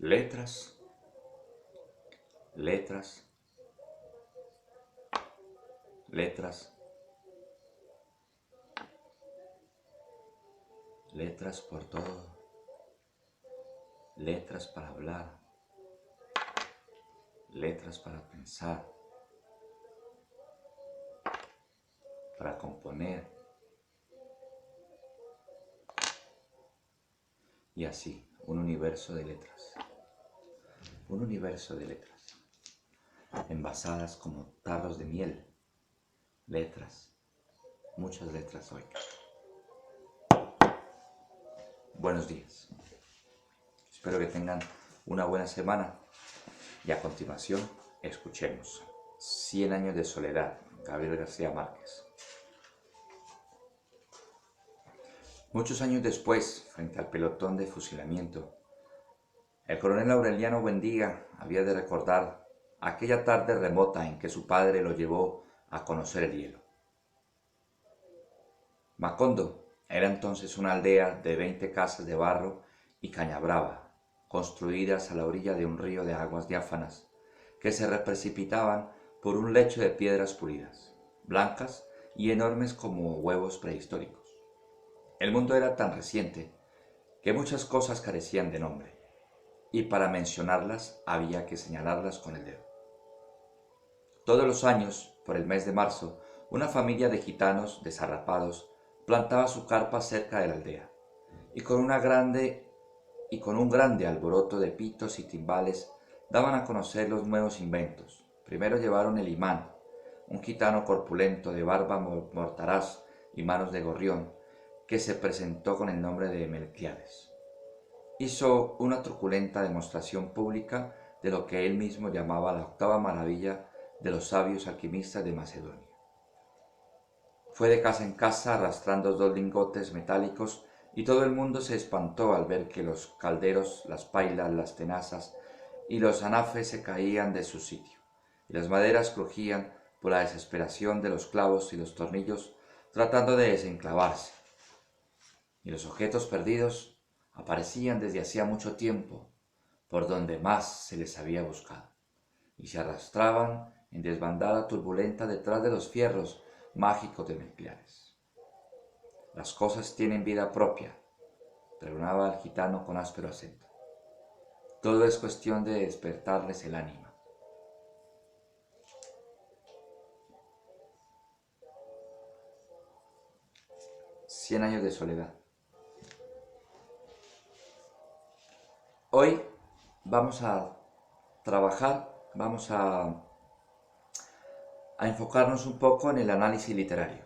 letras, letras, letras, letras por todo, letras para hablar, letras para pensar, para componer, y así, un universo de letras, envasadas como tarros de miel, letras, muchas letras hoy. Buenos días, espero que tengan una buena semana y a continuación escuchemos 100 años de soledad, Gabriel García Márquez. Muchos años después, frente al pelotón de fusilamiento, el coronel Aureliano Buendía había de recordar aquella tarde remota en que su padre lo llevó a conocer el hielo. Macondo era entonces una aldea de 20 casas de barro y caña brava, construidas a la orilla de un río de aguas diáfanas que se precipitaban por un lecho de piedras pulidas, blancas y enormes como huevos prehistóricos. El mundo era tan reciente que muchas cosas carecían de nombre, y para mencionarlas había que señalarlas con el dedo. Todos los años, por el mes de marzo, una familia de gitanos desarrapados plantaba su carpa cerca de la aldea, y con un grande alboroto de pitos y timbales daban a conocer los nuevos inventos. Primero llevaron el imán, un gitano corpulento de barba mortaraz y manos de gorrión, que se presentó con el nombre de Melquiades. Hizo una truculenta demostración pública de lo que él mismo llamaba la octava maravilla de los sabios alquimistas de Macedonia. Fue de casa en casa arrastrando 2 lingotes metálicos y todo el mundo se espantó al ver que los calderos, las pailas, las tenazas y los anafes se caían de su sitio, y las maderas crujían por la desesperación de los clavos y los tornillos tratando de desenclavarse, y los objetos perdidos aparecían desde hacía mucho tiempo por donde más se les había buscado, y se arrastraban en desbandada turbulenta detrás de los fierros mágicos de Melquiades. Las cosas tienen vida propia, pregonaba el gitano con áspero acento. Todo es cuestión de despertarles el ánima. Cien años de soledad. Hoy vamos a trabajar, vamos a enfocarnos un poco en el análisis literario.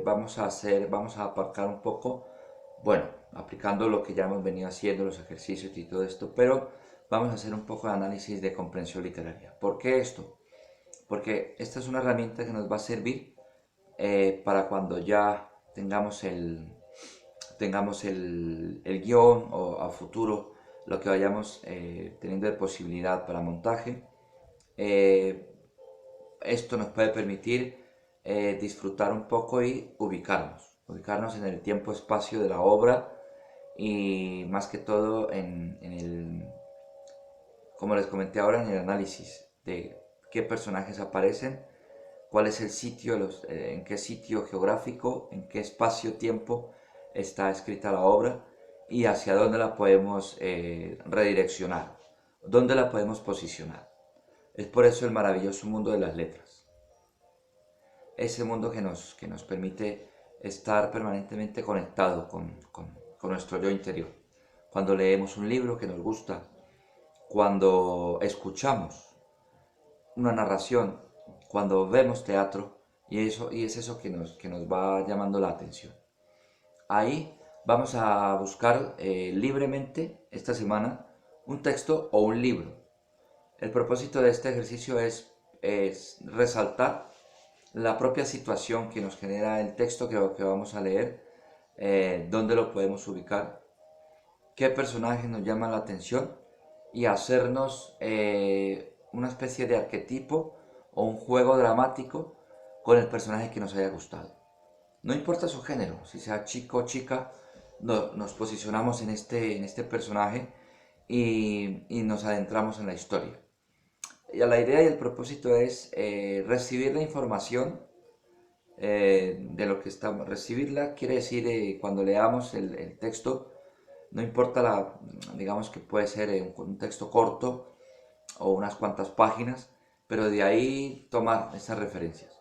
Vamos a aparcar un poco, bueno, aplicando lo que ya hemos venido haciendo, los ejercicios y todo esto, pero vamos a hacer un poco de análisis de comprensión literaria. ¿Por qué esto? Porque esta es una herramienta que nos va a servir para cuando ya tengamos el guión o a futuro lo que vayamos teniendo de posibilidad para montaje. Esto nos puede permitir disfrutar un poco y ubicarnos en el tiempo-espacio de la obra y más que todo como les comenté ahora, en el análisis de qué personajes aparecen, cuál es el sitio, en qué sitio geográfico, en qué espacio-tiempo está escrita la obra y hacia dónde la podemos redireccionar, dónde la podemos posicionar. Es por eso el maravilloso mundo de las letras. Ese mundo que nos permite estar permanentemente conectado con nuestro yo interior. Cuando leemos un libro que nos gusta, cuando escuchamos una narración, cuando vemos teatro, y es eso que nos va llamando la atención. Ahí vamos a buscar libremente esta semana un texto o un libro. El propósito de este ejercicio es resaltar la propia situación que nos genera el texto que vamos a leer, dónde lo podemos ubicar, qué personajes nos llaman la atención y hacernos una especie de arquetipo o un juego dramático con el personaje que nos haya gustado. No importa su género, si sea chico o chica, nos posicionamos en este personaje y nos adentramos en la historia. Y la idea y el propósito es recibir la información de lo que estamos. Recibirla quiere decir cuando leamos el texto, no importa digamos que puede ser un texto corto o unas cuantas páginas, pero de ahí tomar esas referencias.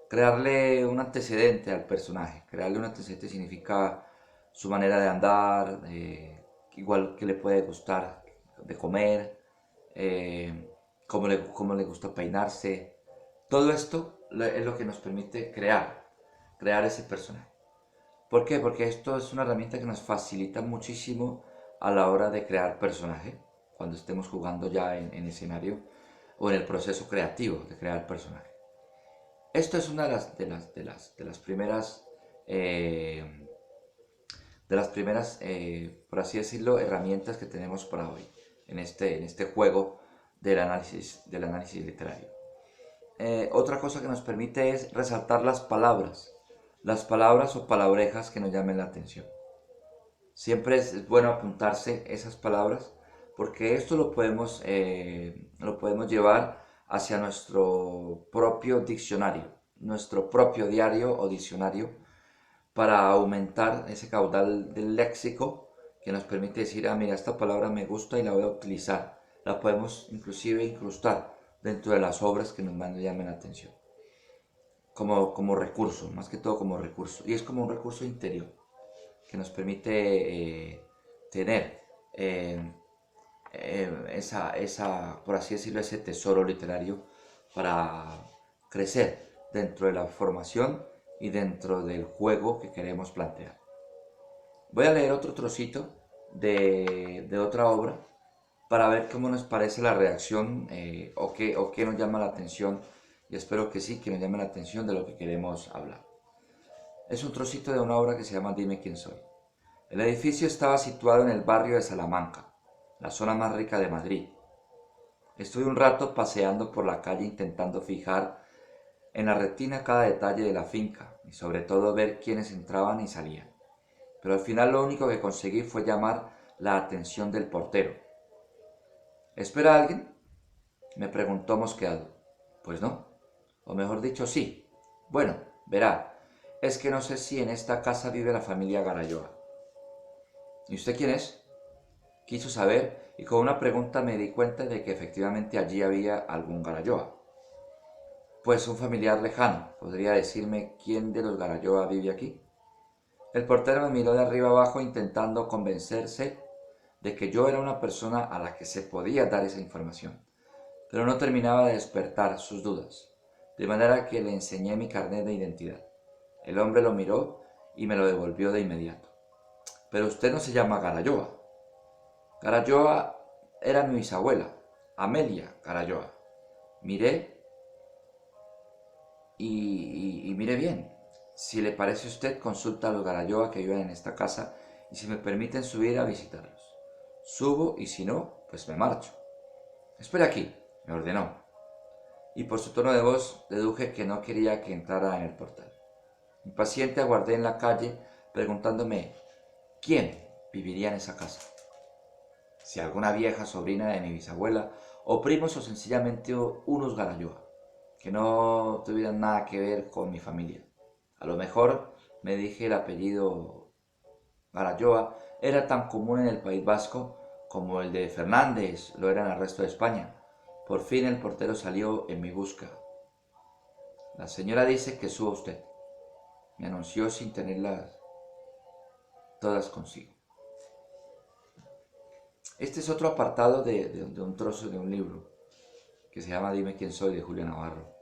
Crearle un antecedente al personaje. Crearle un antecedente significa su manera de andar, igual que le puede gustar de comer, cómo le gusta peinarse. Todo esto es lo que nos permite crear ese personaje. ¿Por qué? Porque esto es una herramienta que nos facilita muchísimo a la hora de crear personaje, cuando estemos jugando ya en escenario o en el proceso creativo de crear personaje. Esto es una de las primeras, por así decirlo, herramientas que tenemos para hoy, en este juego del análisis literario. Otra cosa que nos permite es resaltar las palabras o palabrejas que nos llamen la atención. Siempre es bueno apuntarse esas palabras porque esto lo podemos llevar hacia nuestro propio diccionario, nuestro propio diario o diccionario para aumentar ese caudal del léxico que nos permite decir, ah, mira, esta palabra me gusta y la voy a utilizar. La podemos inclusive incrustar dentro de las obras que nos llamen la atención. Como recurso, más que todo como recurso. Y es como un recurso interior que nos permite tener por así decirlo, ese tesoro literario para crecer dentro de la formación y dentro del juego que queremos plantear. Voy a leer otro trocito de otra obra para ver cómo nos parece la reacción o qué nos llama la atención, y espero que sí, que nos llame la atención de lo que queremos hablar. Es un trocito de una obra que se llama Dime quién soy. El edificio estaba situado en el barrio de Salamanca, la zona más rica de Madrid. Estuve un rato paseando por la calle intentando fijar en la retina cada detalle de la finca y sobre todo ver quiénes entraban y salían. Pero al final lo único que conseguí fue llamar la atención del portero. ¿Espera a alguien?, me preguntó mosqueado. Pues no, o mejor dicho, sí. Bueno, verá, es que no sé si en esta casa vive la familia Garayoa. ¿Y usted quién es?, quiso saber, y con una pregunta me di cuenta de que efectivamente allí había algún Garayoa. Pues un familiar lejano. ¿Podría decirme quién de los Garayoa vive aquí? El portero me miró de arriba abajo intentando convencerse de que yo era una persona a la que se podía dar esa información, pero no terminaba de despertar sus dudas, de manera que le enseñé mi carnet de identidad. El hombre lo miró y me lo devolvió de inmediato. Pero usted no se llama Garayoa. Garayoa era mi bisabuela, Amelia Garayoa. Miré y mire bien. Si le parece a usted, consulta a los Garayoa que viven en esta casa y si me permiten subir a visitarlos. Subo y si no, pues me marcho. Espere aquí, me ordenó. Y por su tono de voz deduje que no quería que entrara en el portal. Impaciente aguardé en la calle preguntándome quién viviría en esa casa. Si alguna vieja sobrina de mi bisabuela o primos o sencillamente unos Garayoa que no tuvieran nada que ver con mi familia. A lo mejor, me dije, el apellido Garayoa era tan común en el País Vasco como el de Fernández lo era en el resto de España. Por fin el portero salió en mi busca. La señora dice que suba usted, me anunció sin tenerlas todas consigo. Este es otro apartado de un trozo de un libro que se llama Dime quién soy, de Julia Navarro.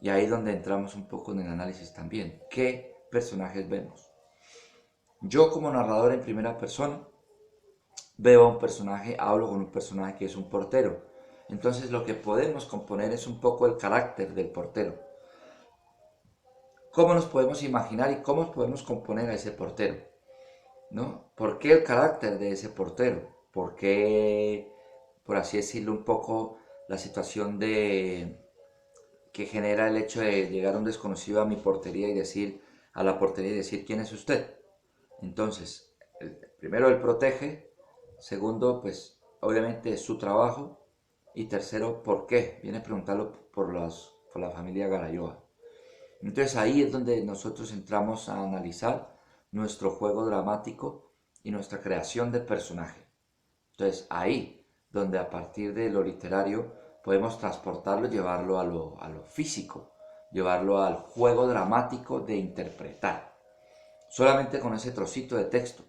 Y ahí es donde entramos un poco en el análisis también. ¿Qué personajes vemos? Yo como narrador en primera persona veo a un personaje, hablo con un personaje que es un portero. Entonces lo que podemos componer es un poco el carácter del portero. ¿Cómo nos podemos imaginar y cómo podemos componer a ese portero? ¿No? ¿Por qué el carácter de ese portero? ¿Por qué, por así decirlo, un poco la situación que genera el hecho de llegar un desconocido a mi portería y a la portería y decir quién es usted? Entonces, primero él protege, segundo, pues obviamente es su trabajo. Y tercero, ¿por qué? Viene a preguntarlo por la familia Garayoa. Entonces ahí es donde nosotros entramos a analizar nuestro juego dramático y nuestra creación de personaje. Entonces ahí donde a partir de lo literario podemos transportarlo, llevarlo a lo físico, llevarlo al juego dramático de interpretar, solamente con ese trocito de texto.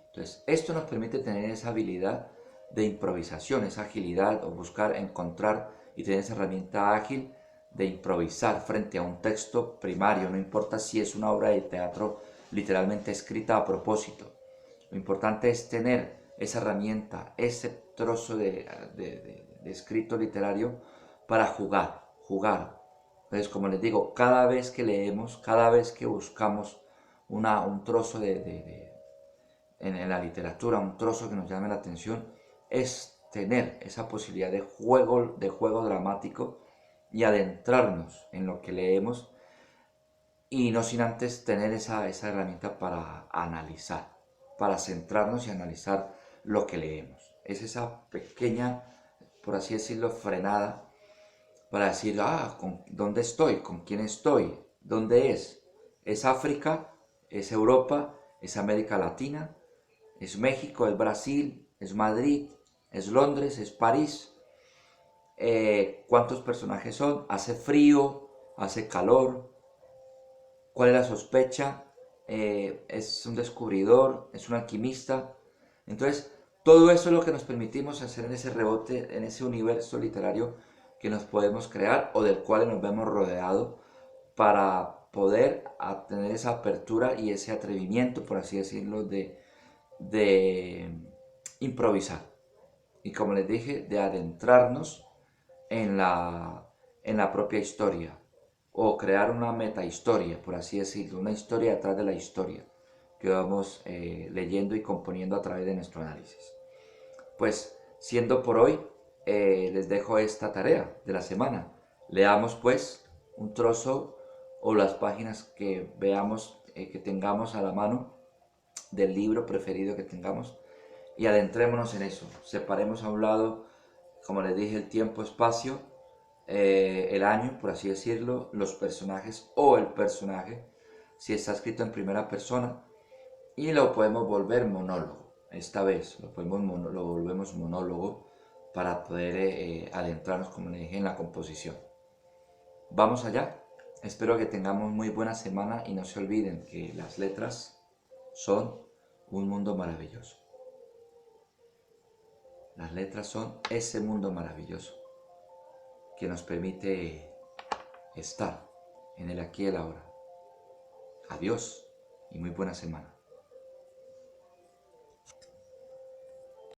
Entonces esto nos permite tener esa habilidad de improvisación, esa agilidad o buscar, encontrar y tener esa herramienta ágil de improvisar frente a un texto primario, no importa si es una obra de teatro literalmente escrita a propósito. Lo importante es tener esa herramienta, ese trozo de escrito literario para jugar. Entonces, como les digo, cada vez que leemos, cada vez que buscamos un trozo en la literatura, un trozo que nos llame la atención, es tener esa posibilidad de juego dramático y adentrarnos en lo que leemos y no sin antes tener esa herramienta para analizar, para centrarnos y analizar lo que leemos. Es esa pequeña, por así decirlo, frenada para decir, ¿dónde estoy? ¿Con quién estoy? ¿Dónde es? ¿Es África? ¿Es Europa? ¿Es América Latina? ¿Es México? ¿Es Brasil? ¿Es Madrid? ¿Es Londres? ¿Es París? ¿Cuántos personajes son? ¿Hace frío? ¿Hace calor? ¿Cuál es la sospecha? ¿Es un descubridor? ¿Es un alquimista? Entonces, todo eso es lo que nos permitimos hacer en ese rebote, en ese universo literario que nos podemos crear o del cual nos vemos rodeados para poder tener esa apertura y ese atrevimiento, por así decirlo, de improvisar. Y como les dije, de adentrarnos en la propia historia o crear una metahistoria, por así decirlo, una historia detrás de la historia que vamos leyendo y componiendo a través de nuestro análisis. Pues siendo por hoy, les dejo esta tarea de la semana. Leamos pues un trozo o las páginas que veamos, que tengamos a la mano del libro preferido que tengamos y adentrémonos en eso. Separemos a un lado, como les dije, el tiempo, espacio, el año, por así decirlo, los personajes o el personaje, si está escrito en primera persona, y lo podemos volver monólogo. Esta vez lo volvemos monólogo para poder adentrarnos, como les dije, en la composición. Vamos allá. Espero que tengamos muy buena semana y no se olviden que las letras son un mundo maravilloso. Las letras son ese mundo maravilloso que nos permite estar en el aquí y el ahora. Adiós y muy buena semana.